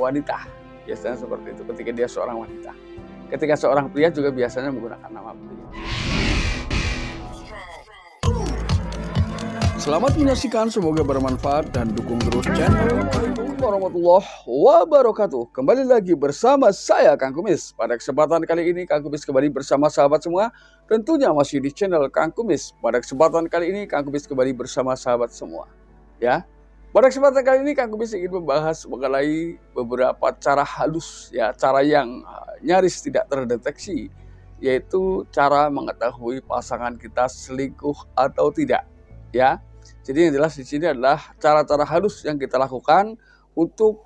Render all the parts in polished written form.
wanita. Biasanya seperti itu ketika dia seorang wanita. Ketika seorang pria juga biasanya menggunakan nama pria. Selamat menyaksikan, semoga bermanfaat dan dukung terus channel. Assalamualaikum warahmatullahi wabarakatuh. Kembali lagi bersama saya Kang Kumis. Pada kesempatan kali ini Kang Kumis kembali bersama sahabat semua. Tentunya masih di channel Kang Kumis. Pada kesempatan kali ini Kang Kumis kembali bersama sahabat semua. Ya. Pada kesempatan kali ini Kang Kumis ingin membahas mengenai beberapa cara halus, ya, cara yang nyaris tidak terdeteksi, yaitu cara mengetahui pasangan kita selingkuh atau tidak, ya. Jadi yang jelas di sini adalah cara-cara halus yang kita lakukan untuk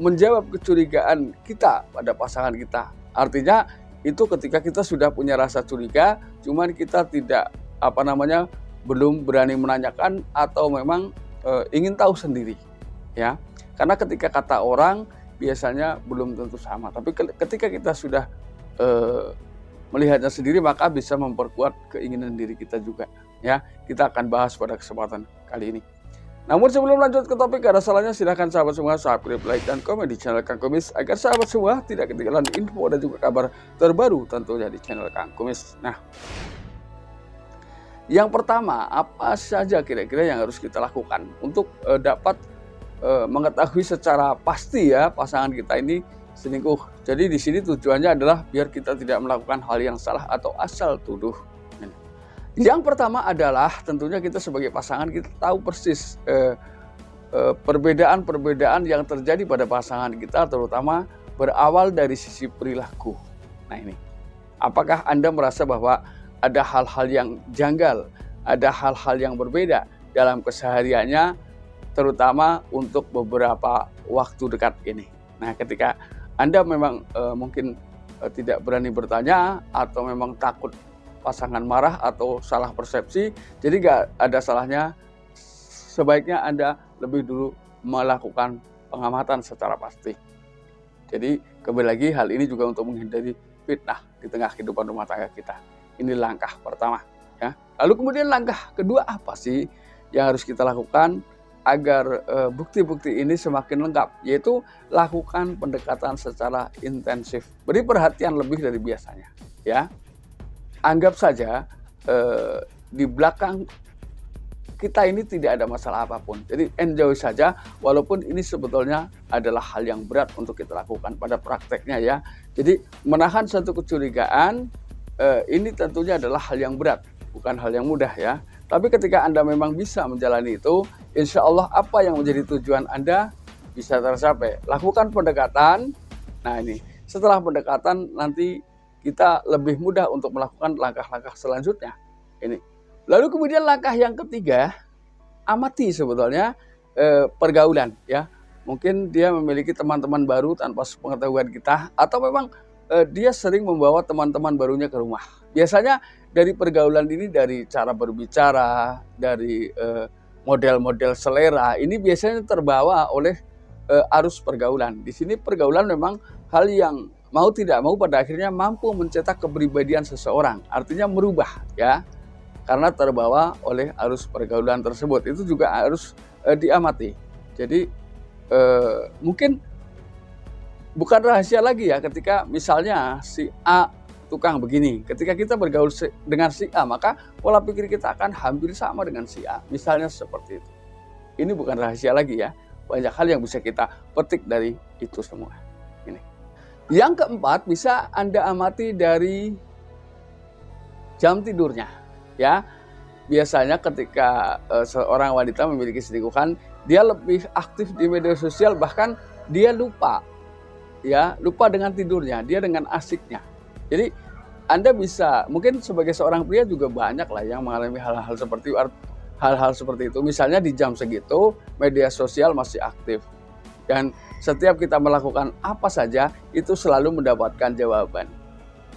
menjawab kecurigaan kita pada pasangan kita. Artinya itu ketika kita sudah punya rasa curiga, cuman kita tidak belum berani menanyakan atau memang ingin tahu sendiri, ya. Karena ketika kata orang biasanya belum tentu sama, tapi ketika kita sudah melihatnya sendiri maka bisa memperkuat keinginan diri kita juga, ya. Kita akan bahas pada kesempatan kali ini. Namun sebelum lanjut ke topik, ada salahnya silahkan sahabat semua subscribe, like, dan komen di channel Kang Kumis agar sahabat semua tidak ketinggalan info dan juga kabar terbaru tentunya di channel Kang Kumis. Nah, yang pertama, apa saja kira-kira yang harus kita lakukan untuk dapat mengetahui secara pasti, ya, pasangan kita ini selingkuh. Jadi di sini tujuannya adalah biar kita tidak melakukan hal yang salah atau asal tuduh. Yang pertama adalah tentunya kita sebagai pasangan kita tahu persis perbedaan-perbedaan yang terjadi pada pasangan kita, terutama berawal dari sisi perilaku. Nah ini, apakah Anda merasa bahwa ada hal-hal yang janggal, ada hal-hal yang berbeda dalam kesehariannya, terutama untuk beberapa waktu dekat ini? Nah, ketika Anda memang mungkin tidak berani bertanya atau memang takut pasangan marah atau salah persepsi, jadi gak ada salahnya sebaiknya Anda lebih dulu melakukan pengamatan secara pasti. Jadi kembali lagi, hal ini juga untuk menghindari fitnah di tengah kehidupan rumah tangga kita. Ini langkah pertama, ya. Lalu kemudian langkah kedua apa sih yang harus kita lakukan agar bukti-bukti ini semakin lengkap, yaitu lakukan pendekatan secara intensif. Beri perhatian lebih dari biasanya, ya. Anggap saja di belakang kita ini tidak ada masalah apapun. Jadi enjoy saja, walaupun ini sebetulnya adalah hal yang berat untuk kita lakukan pada prakteknya, ya. Jadi menahan satu kecurigaan ini tentunya adalah hal yang berat, bukan hal yang mudah, ya. Tapi ketika Anda memang bisa menjalani itu, insya Allah apa yang menjadi tujuan Anda bisa tercapai. Lakukan pendekatan. Nah ini, setelah pendekatan nanti kita lebih mudah untuk melakukan langkah-langkah selanjutnya. Ini. Lalu kemudian langkah yang ketiga, amati sebetulnya pergaulan, ya. Mungkin dia memiliki teman-teman baru tanpa sepengetahuan kita, atau memang dia sering membawa teman-teman barunya ke rumah. Biasanya dari pergaulan ini, dari cara berbicara, dari model-model selera, ini biasanya terbawa oleh arus pergaulan. Di sini pergaulan memang hal yang mau tidak mau pada akhirnya mampu mencetak kepribadian seseorang, artinya merubah, ya, karena terbawa oleh arus pergaulan tersebut. Itu juga harus diamati. Jadi mungkin bukan rahasia lagi, ya, ketika misalnya si A tukang begini, ketika kita bergaul dengan si A, maka pola pikir kita akan hampir sama dengan si A, misalnya seperti itu. Ini bukan rahasia lagi, ya, banyak hal yang bisa kita petik dari itu semua. Ini. Yang keempat, bisa Anda amati dari jam tidurnya, ya. Biasanya ketika seorang wanita memiliki selingkuhan, dia lebih aktif di media sosial, bahkan dia lupa, ya, lupa dengan tidurnya, dia dengan asiknya. Jadi Anda bisa, mungkin sebagai seorang pria juga banyak lah yang mengalami hal-hal seperti itu. Misalnya di jam segitu media sosial masih aktif, dan setiap kita melakukan apa saja itu selalu mendapatkan jawaban.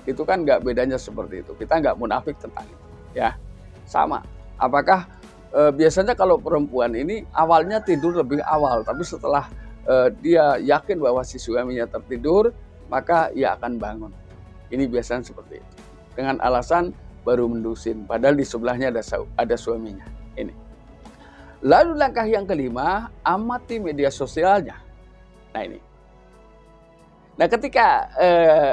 Itu kan nggak bedanya seperti itu. Kita nggak munafik tentang itu, ya. Sama. Apakah biasanya kalau perempuan ini awalnya tidur lebih awal, tapi setelah dia yakin bahwa si suaminya tertidur, maka ia akan bangun. Ini biasanya seperti itu. Dengan alasan baru mendusin, padahal di sebelahnya ada suaminya. Ini. Lalu langkah yang kelima, amati media sosialnya. Nah ini, Nah, ketika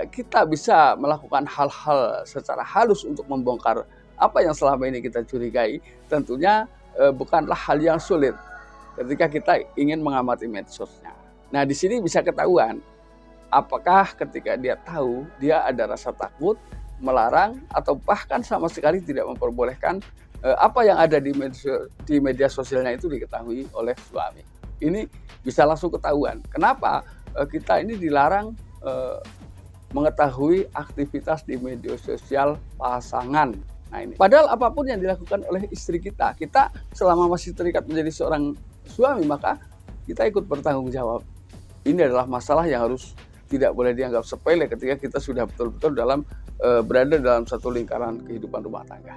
kita bisa melakukan hal-hal secara halus untuk membongkar apa yang selama ini kita curigai, tentunya bukanlah hal yang sulit ketika kita ingin mengamati medsosnya. Nah, di sini bisa ketahuan apakah ketika dia tahu dia ada rasa takut, melarang, atau bahkan sama sekali tidak memperbolehkan apa yang ada di media sosialnya itu diketahui oleh suami. Ini bisa langsung ketahuan. Kenapa? Kita ini dilarang mengetahui aktivitas di media sosial pasangan. Nah ini, padahal apapun yang dilakukan oleh istri kita, kita selama masih terikat menjadi seorang suami, maka kita ikut bertanggung jawab. Ini adalah masalah yang harus tidak boleh dianggap sepele ketika kita sudah betul-betul berada dalam satu lingkaran kehidupan rumah tangga.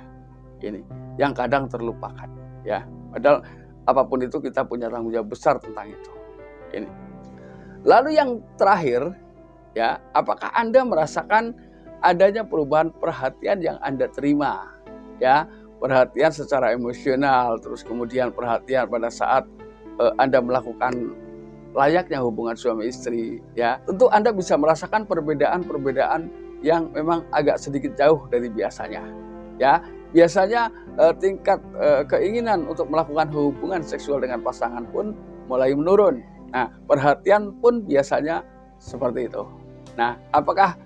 Ini yang kadang terlupakan, ya. Padahal apapun itu kita punya tanggung jawab besar tentang itu. Ini. Lalu yang terakhir, ya, apakah Anda merasakan adanya perubahan perhatian yang Anda terima, ya, perhatian secara emosional, terus kemudian perhatian pada saat Anda melakukan layaknya hubungan suami istri, ya. Tentu Anda bisa merasakan perbedaan-perbedaan yang memang agak sedikit jauh dari biasanya, ya. Biasanya tingkat keinginan untuk melakukan hubungan seksual dengan pasangan pun mulai menurun. Nah, perhatian pun biasanya seperti itu. Nah, apakah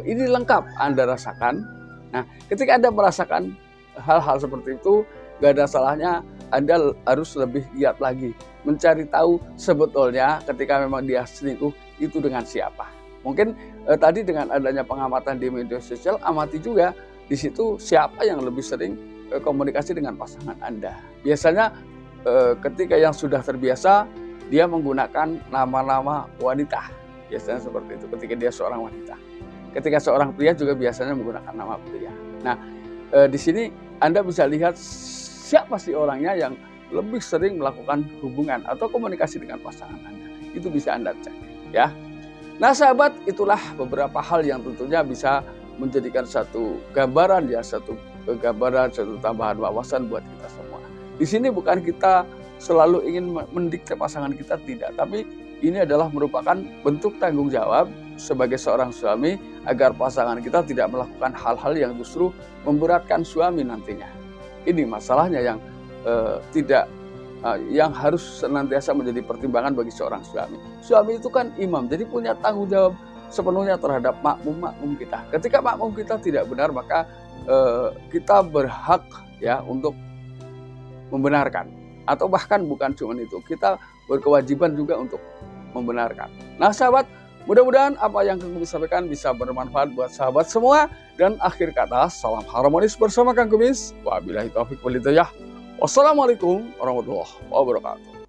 ini lengkap Anda rasakan? Nah, ketika Anda merasakan hal-hal seperti itu, gak ada salahnya Anda harus lebih giat lagi mencari tahu sebetulnya ketika memang dia selingkuh itu dengan siapa. Mungkin tadi dengan adanya pengamatan di media sosial, amati juga di situ siapa yang lebih sering komunikasi dengan pasangan Anda. Biasanya ketika yang sudah terbiasa, dia menggunakan nama-nama wanita. Biasanya seperti itu ketika dia seorang wanita. Ketika seorang pria juga biasanya menggunakan nama pria. Nah, di sini Anda bisa lihat siapa sih orangnya yang lebih sering melakukan hubungan atau komunikasi dengan pasangan Anda. Itu bisa Anda cek, ya. Nah, sahabat, itulah beberapa hal yang tentunya bisa menjadikan satu gambaran, ya, satu tambahan wawasan buat kita semua. Di sini bukan kita selalu ingin mendikte pasangan kita, tidak, tapi ini adalah merupakan bentuk tanggung jawab sebagai seorang suami agar pasangan kita tidak melakukan hal-hal yang justru memberatkan suami nantinya. Ini masalahnya yang yang harus senantiasa menjadi pertimbangan bagi seorang suami. Suami itu kan imam, jadi punya tanggung jawab sepenuhnya terhadap makmum kita. Ketika makmum kita tidak benar, maka kita berhak, ya, untuk membenarkan. Atau bahkan bukan cuma itu, kita berkewajiban juga untuk membenarkan. Nah, sahabat, mudah-mudahan apa yang Kang Kumis sampaikan bisa bermanfaat buat sahabat semua. Dan akhir kata, salam harmonis bersama Kang Kumis. Wabillahi taufiq wal hidayah. Wassalamualaikum warahmatullahi wabarakatuh.